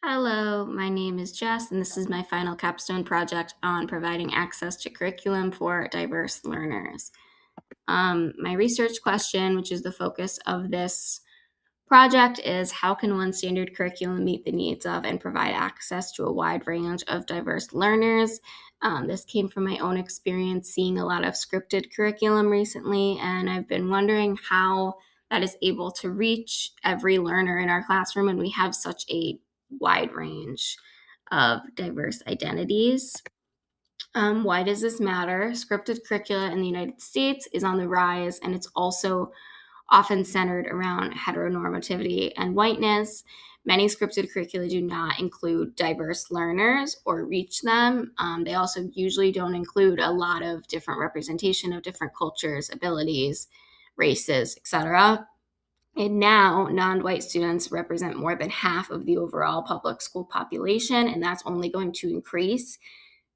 Hello, my name is Jess, and this is my final capstone project on providing access to curriculum for diverse learners. My research question, which is the focus of this project, is how can one standard curriculum meet the needs of and provide access to a wide range of diverse learners? This came from my own experience seeing a lot of scripted curriculum recently, and I've been wondering how that is able to reach every learner in our classroom, and we have such a wide range of diverse identities. Why does this matter? Scripted curricula in the United States is on the rise, and it's also often centered around heteronormativity and whiteness. Many scripted curricula do not include diverse learners or reach them. They also usually don't include a lot of different representation of different cultures, abilities, races, etc. And now, non white students represent more than half of the overall public school population, and that's only going to increase.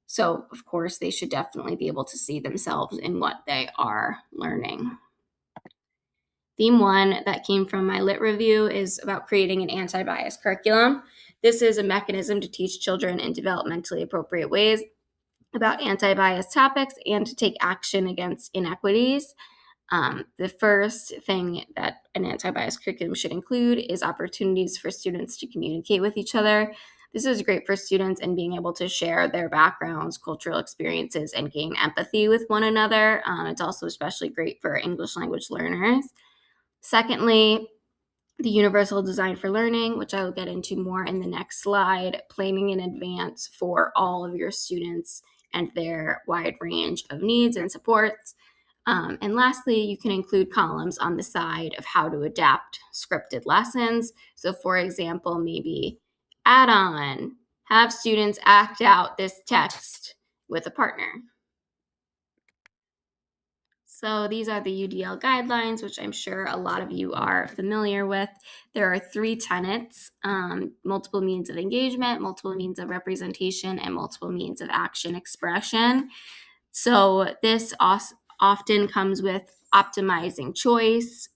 So, of course, they should definitely be able to see themselves in what they are learning. Theme one that came from my lit review is about creating an anti bias curriculum. This is a mechanism to teach children in developmentally appropriate ways about anti bias topics and to take action against inequities. The first thing that an anti bias curriculum should include is opportunities for students to communicate with each other. This is great for students and being able to share their backgrounds, cultural experiences, and gain empathy with one another. It's also especially great for English language learners. Secondly, the universal design for learning, which I will get into more in the next slide, planning in advance for all of your students and their wide range of needs and supports. And lastly, you can include columns on the side of how to adapt scripted lessons. So, for example, maybe add on, have students act out this text with a partner. So these are the UDL guidelines, which I'm sure a lot of you are familiar with. There are three tenets: multiple means of engagement, multiple means of representation, and multiple means of action expression. So this often comes with optimizing choice,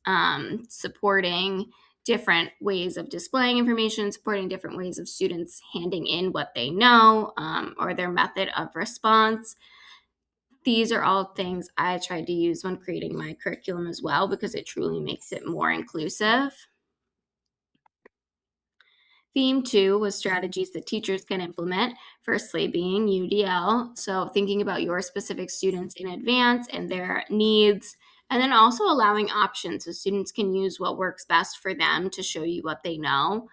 supporting different ways of displaying information, supporting different ways of students handing in what they know, or their method of response. These are all things I tried to use when creating my curriculum as well because it truly makes it more inclusive. Theme two was strategies that teachers can implement, firstly being UDL, so thinking about your specific students in advance and their needs, and then also allowing options so students can use what works best for them to show you what they know.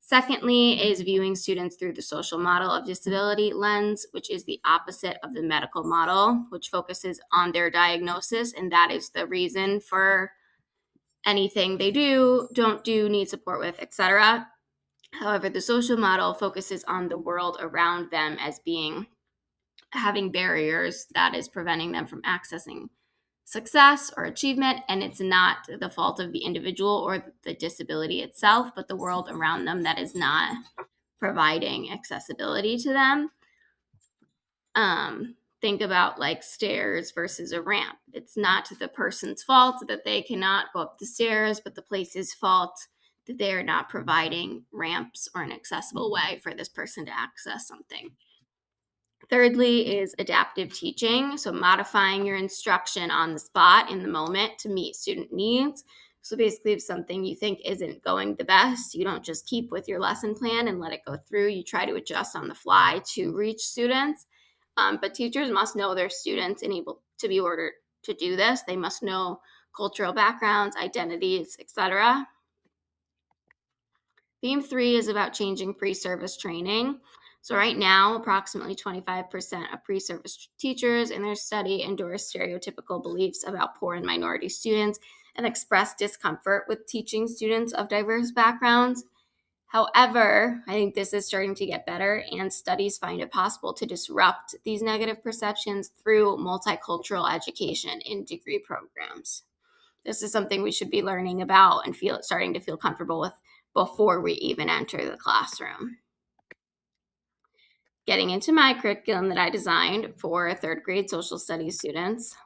Secondly, is viewing students through the social model of disability lens, which is the opposite of the medical model, which focuses on their diagnosis, and that is the reason for anything they do, don't do, need support with, etc. However, the social model focuses on the world around them as being having barriers that is preventing them from accessing success or achievement, and it's not the fault of the individual or the disability itself, but the world around them that is not providing accessibility to them. Think about like stairs versus a ramp. It's not the person's fault that they cannot go up the stairs, but the place's fault that they are not providing ramps or an accessible way for this person to access something. Thirdly is adaptive teaching, so modifying your instruction on the spot in the moment to meet student needs. So basically, if something you think isn't going the best, you don't just keep with your lesson plan and let it go through. You try to adjust on the fly to reach students. But teachers must know their students and able to be ordered to do this. They must know cultural backgrounds, identities, etc. Theme three is about changing pre-service training. So right now, approximately 25% of pre-service teachers in their study endorse stereotypical beliefs about poor and minority students and express discomfort with teaching students of diverse backgrounds. However, I think this is starting to get better, and studies find it possible to disrupt these negative perceptions through multicultural education in degree programs. This is something we should be learning about and starting to feel comfortable with before we even enter the classroom. Getting into my curriculum that I designed for third grade social studies students,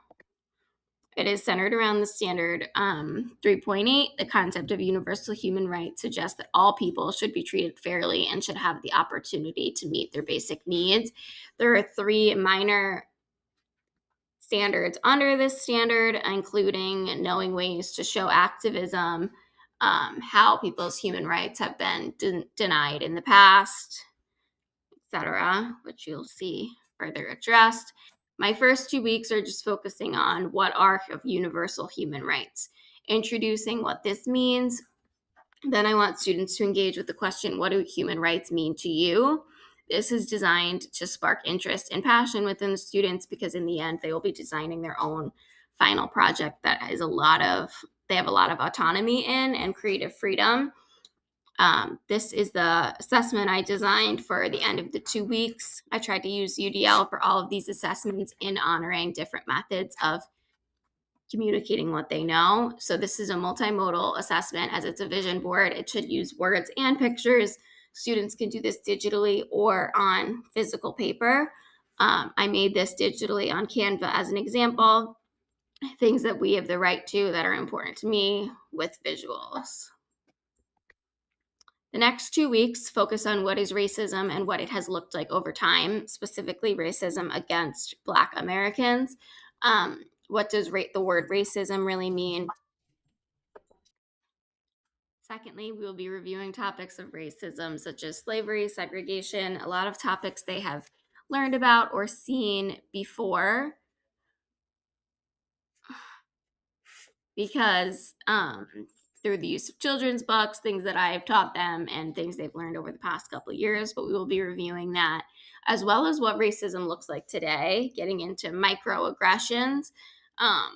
It is centered around the standard 3.8. The concept of universal human rights suggests that all people should be treated fairly and should have the opportunity to meet their basic needs. There are 3 minor standards under this standard, including knowing ways to show activism, how people's human rights have been denied in the past, etc., which you'll see further addressed. My first 2 weeks are just focusing on what are universal human rights, introducing what this means. Then I want students to engage with the question, what do human rights mean to you? This is designed to spark interest and passion within the students because in the end, they will be designing their own final project that has they have a lot of autonomy in and creative freedom. This is the assessment I designed for the end of the 2 weeks. I tried to use UDL for all of these assessments in honoring different methods of communicating what they know. So this is a multimodal assessment as it's a vision board. It should use words and pictures. Students can do this digitally or on physical paper. I made this digitally on Canva as an example. Things that we have the right to that are important to me with visuals. The next 2 weeks focus on what is racism and what it has looked like over time, specifically racism against Black Americans. What does the word racism really mean? Secondly, we will be reviewing topics of racism such as slavery, segregation, a lot of topics they have learned about or seen before because through the use of children's books, things that I've taught them and things they've learned over the past couple of years, but we will be reviewing that as well as what racism looks like today, getting into microaggressions.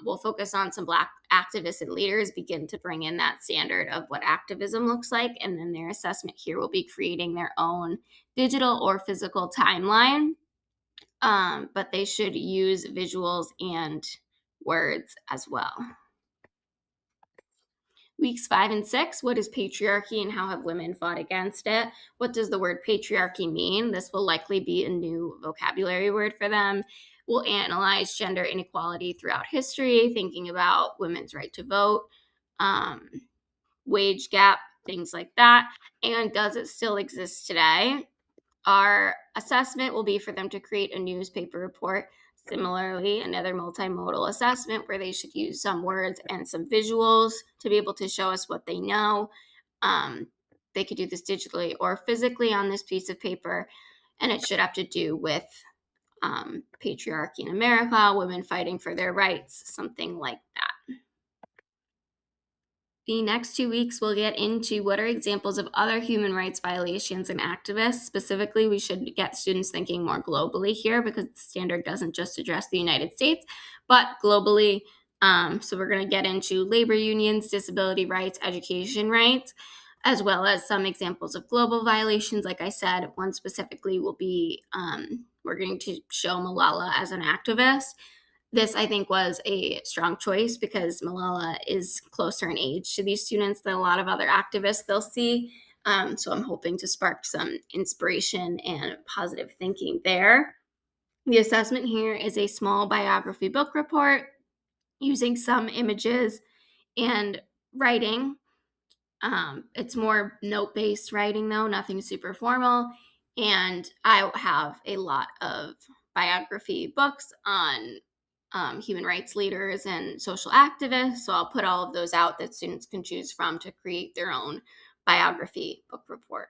We'll focus on some Black activists and leaders, begin to bring in that standard of what activism looks like, and then their assessment here will be creating their own digital or physical timeline, but they should use visuals and words as well. Weeks 5 and 6, what is patriarchy and how have women fought against it? What does the word patriarchy mean? This will likely be a new vocabulary word for them. We'll analyze gender inequality throughout history, thinking about women's right to vote, wage gap, things like that. And does it still exist today? Our assessment will be for them to create a newspaper report. Similarly, another multimodal assessment where they should use some words and some visuals to be able to show us what they know. They could do this digitally or physically on this piece of paper, and it should have to do with patriarchy in America, women fighting for their rights, something like that. The next 2 weeks, we'll get into what are examples of other human rights violations and activists. Specifically, we should get students thinking more globally here because the standard doesn't just address the United States, but globally. So we're going to get into labor unions, disability rights, education rights, as well as some examples of global violations. Like I said, one specifically will be we're going to show Malala as an activist. This, I think, was a strong choice because Malala is closer in age to these students than a lot of other activists they'll see. So I'm hoping to spark some inspiration and positive thinking there. The assessment here is a small biography book report using some images and writing. It's more note-based writing, though, nothing super formal. And I have a lot of biography books on human rights leaders and social activists. So I'll put all of those out that students can choose from to create their own biography book report.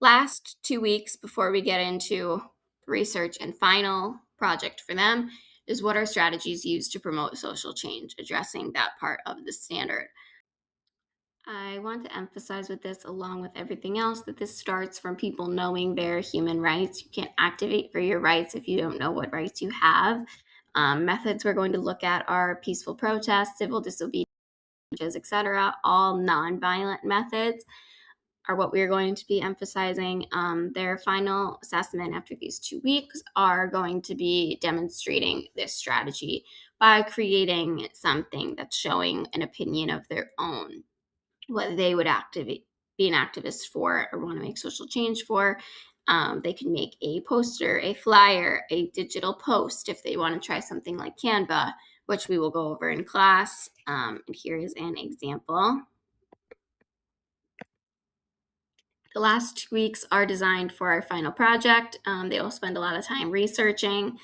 Last 2 weeks before we get into research and final project for them is what are strategies used to promote social change, addressing that part of the standard. I want to emphasize with this, along with everything else, that this starts from people knowing their human rights. You can't activate for your rights if you don't know what rights you have. Methods we're going to look at are peaceful protests, civil disobedience, etc. All nonviolent methods are what we're going to be emphasizing. Their final assessment after these 2 weeks are going to be demonstrating this strategy by creating something that's showing an opinion of their own, what they would be an activist for or want to make social change for. They can make a poster, a flyer, a digital post if they want to try something like Canva, which we will go over in class. And here is an example. The last 2 weeks are designed for our final project. They will spend a lot of time researching,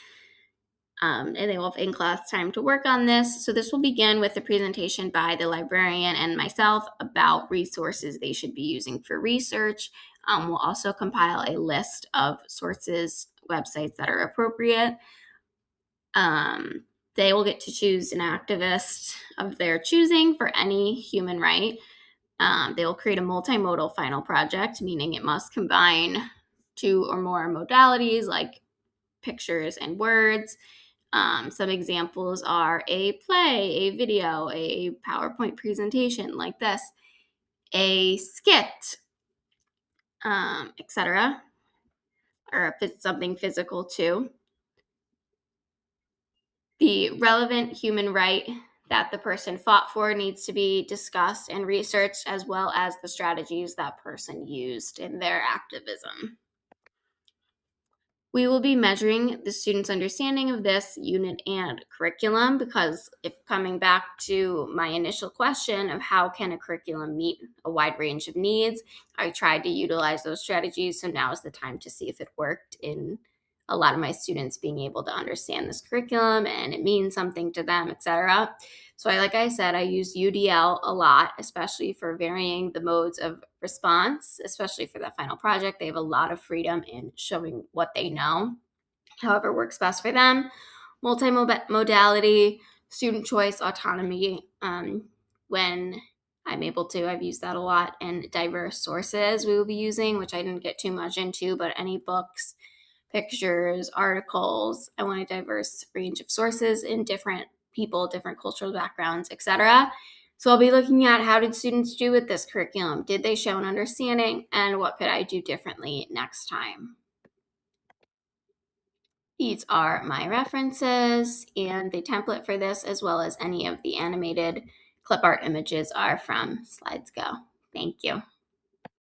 and they will have in-class time to work on this. So this will begin with a presentation by the librarian and myself about resources they should be using for research. We'll also compile a list of sources, websites that are appropriate. They will get to choose an activist of their choosing for any human right. They will create a multimodal final project, meaning it must combine 2 or more modalities like pictures and words. Some examples are a play, a video, a PowerPoint presentation like this, a skit, etc. Or if it's something physical too. The relevant human right that the person fought for needs to be discussed and researched, as well as the strategies that person used in their activism. We will be measuring the students' understanding of this unit and curriculum because, if coming back to my initial question of how can a curriculum meet a wide range of needs, I tried to utilize those strategies. So now is the time to see if it worked in a lot of my students being able to understand this curriculum and it means something to them, etc. So like I said, I use UDL a lot, especially for varying the modes of response, especially for that final project. They have a lot of freedom in showing what they know, however works best for them. Multimodality, student choice, autonomy, when I'm able to, I've used that a lot. And diverse sources we will be using, which I didn't get too much into, but any books, pictures, articles. I want a diverse range of sources in different people, different cultural backgrounds, etc. So I'll be looking at how did students do with this curriculum? Did they show an understanding? And what could I do differently next time? These are my references, and the template for this, as well as any of the animated clip art images, are from SlidesGo. Thank you.